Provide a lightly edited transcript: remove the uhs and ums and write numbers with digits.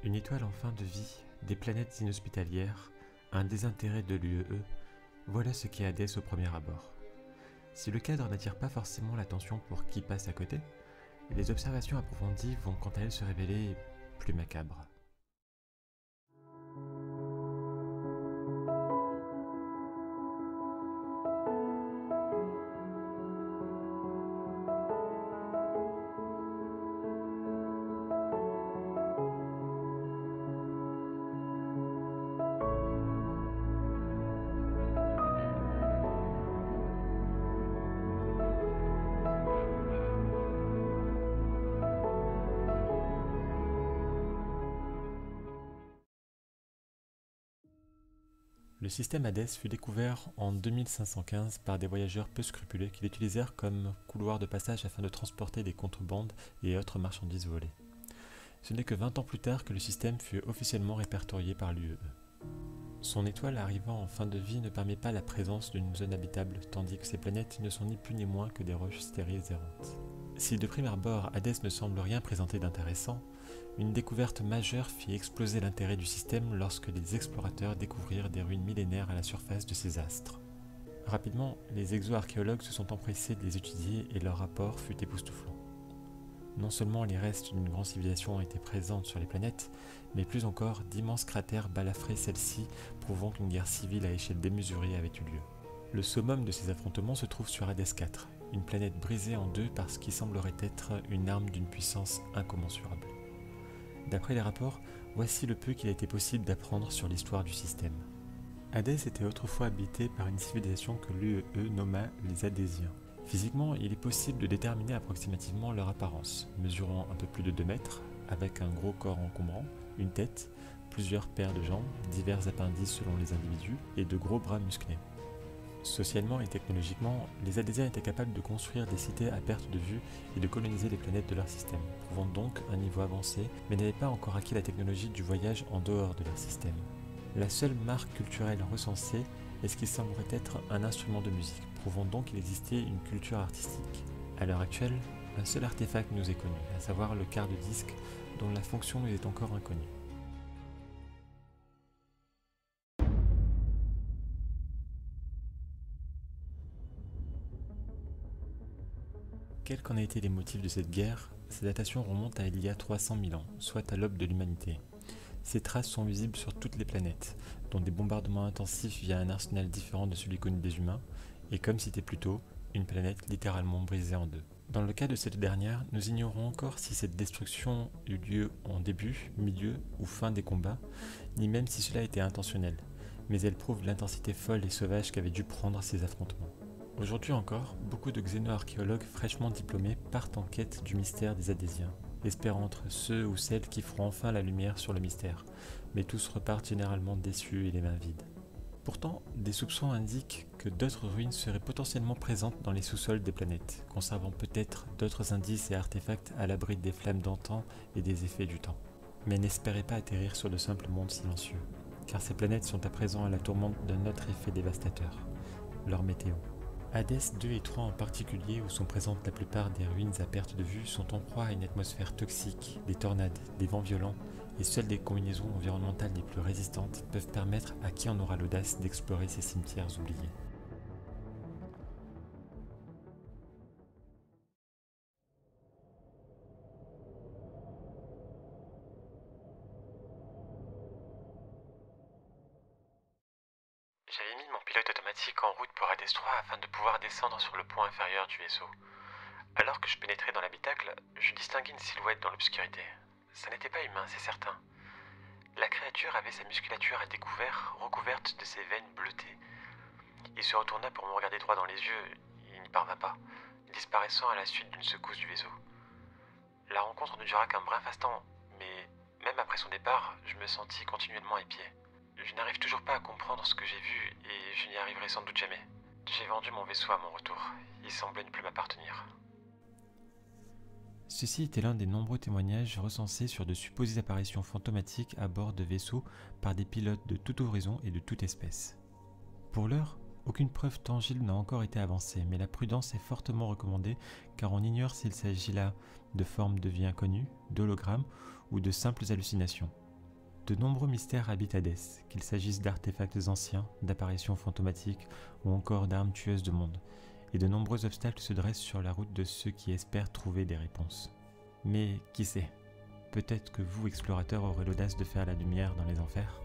Une étoile en fin de vie, des planètes inhospitalières, un désintérêt de l'UEE, voilà ce qu'est Hadès au premier abord. Si le cadre n'attire pas forcément l'attention pour qui passe à côté, les observations approfondies vont quant à elles se révéler plus macabres. Le système Hadès fut découvert en 2515 par des voyageurs peu scrupuleux qui l'utilisèrent comme couloir de passage afin de transporter des contrebandes et autres marchandises volées. Ce n'est que 20 ans plus tard que le système fut officiellement répertorié par l'UEE. Son étoile arrivant en fin de vie ne permet pas la présence d'une zone habitable, tandis que ces planètes ne sont ni plus ni moins que des roches stériles errantes. Si de prime abord Hadès ne semble rien présenter d'intéressant, une découverte majeure fit exploser l'intérêt du système lorsque les explorateurs découvrirent des ruines millénaires à la surface de ces astres. Rapidement, les exo-archéologues se sont empressés de les étudier et leur rapport fut époustouflant. Non seulement les restes d'une grande civilisation étaient présents sur les planètes, mais plus encore d'immenses cratères balafraient celles-ci, prouvant qu'une guerre civile à échelle démesurée avait eu lieu. Le summum de ces affrontements se trouve sur Hadès IV, une planète brisée en deux par ce qui semblerait être une arme d'une puissance incommensurable. D'après les rapports, voici le peu qu'il a été possible d'apprendre sur l'histoire du système. Hadès était autrefois habité par une civilisation que l'UEE nomma les Hadésiens. Physiquement, il est possible de déterminer approximativement leur apparence, mesurant un peu plus de 2 mètres, avec un gros corps encombrant, une tête, plusieurs paires de jambes, divers appendices selon les individus, et de gros bras musclés. Socialement et technologiquement, les Hadésiens étaient capables de construire des cités à perte de vue et de coloniser les planètes de leur système, prouvant donc un niveau avancé, mais n'avaient pas encore acquis la technologie du voyage en dehors de leur système. La seule marque culturelle recensée est ce qui semblerait être un instrument de musique, prouvant donc qu'il existait une culture artistique. À l'heure actuelle, un seul artefact nous est connu, à savoir le quart de disque, dont la fonction nous est encore inconnue. Quels qu'en aient été les motifs de cette guerre, ces datations remontent à il y a 300 000 ans, soit à l'aube de l'humanité. Ces traces sont visibles sur toutes les planètes, dont des bombardements intensifs via un arsenal différent de celui connu des humains, et comme cité plus tôt, une planète littéralement brisée en deux. Dans le cas de cette dernière, nous ignorons encore si cette destruction eut lieu en début, milieu ou fin des combats, ni même si cela était intentionnel, mais elle prouve l'intensité folle et sauvage qu'avaient dû prendre ces affrontements. Aujourd'hui encore, beaucoup de xéno-archéologues fraîchement diplômés partent en quête du mystère des Hadésiens, espérant être ceux ou celles qui feront enfin la lumière sur le mystère, mais tous repartent généralement déçus et les mains vides. Pourtant, des soupçons indiquent que d'autres ruines seraient potentiellement présentes dans les sous-sols des planètes, conservant peut-être d'autres indices et artefacts à l'abri des flammes d'antan et des effets du temps. Mais n'espérez pas atterrir sur le simple monde silencieux, car ces planètes sont à présent à la tourmente d'un autre effet dévastateur, leur météo. Hadès 2 et 3 en particulier, où sont présentes la plupart des ruines à perte de vue, sont en proie à une atmosphère toxique, des tornades, des vents violents, et seules les combinaisons environnementales les plus résistantes peuvent permettre à qui en aura l'audace d'explorer ces cimetières oubliés. J'avais mis mon pilote automatique en route pour Hadès 3 afin de pouvoir descendre sur le point inférieur du vaisseau. Alors que je pénétrais dans l'habitacle, je distinguai une silhouette dans l'obscurité. Ça n'était pas humain, c'est certain. La créature avait sa musculature à découvert, recouverte de ses veines bleutées. Il se retourna pour me regarder droit dans les yeux, il n'y parvint pas, disparaissant à la suite d'une secousse du vaisseau. La rencontre ne dura qu'un bref instant, mais même après son départ, je me sentis continuellement épié. Je n'arrive toujours pas à comprendre ce que j'ai vu et je n'y arriverai sans doute jamais. J'ai vendu mon vaisseau à mon retour, il semblait ne plus m'appartenir. Ceci était l'un des nombreux témoignages recensés sur de supposées apparitions fantomatiques à bord de vaisseaux par des pilotes de tout horizon et de toute espèce. Pour l'heure, aucune preuve tangible n'a encore été avancée, mais la prudence est fortement recommandée car on ignore s'il s'agit là de formes de vie inconnues, d'hologrammes ou de simples hallucinations. De nombreux mystères habitent Hadès, qu'il s'agisse d'artefacts anciens, d'apparitions fantomatiques ou encore d'armes tueuses de monde, et de nombreux obstacles se dressent sur la route de ceux qui espèrent trouver des réponses. Mais qui sait, peut-être que vous, explorateurs, aurez l'audace de faire la lumière dans les enfers.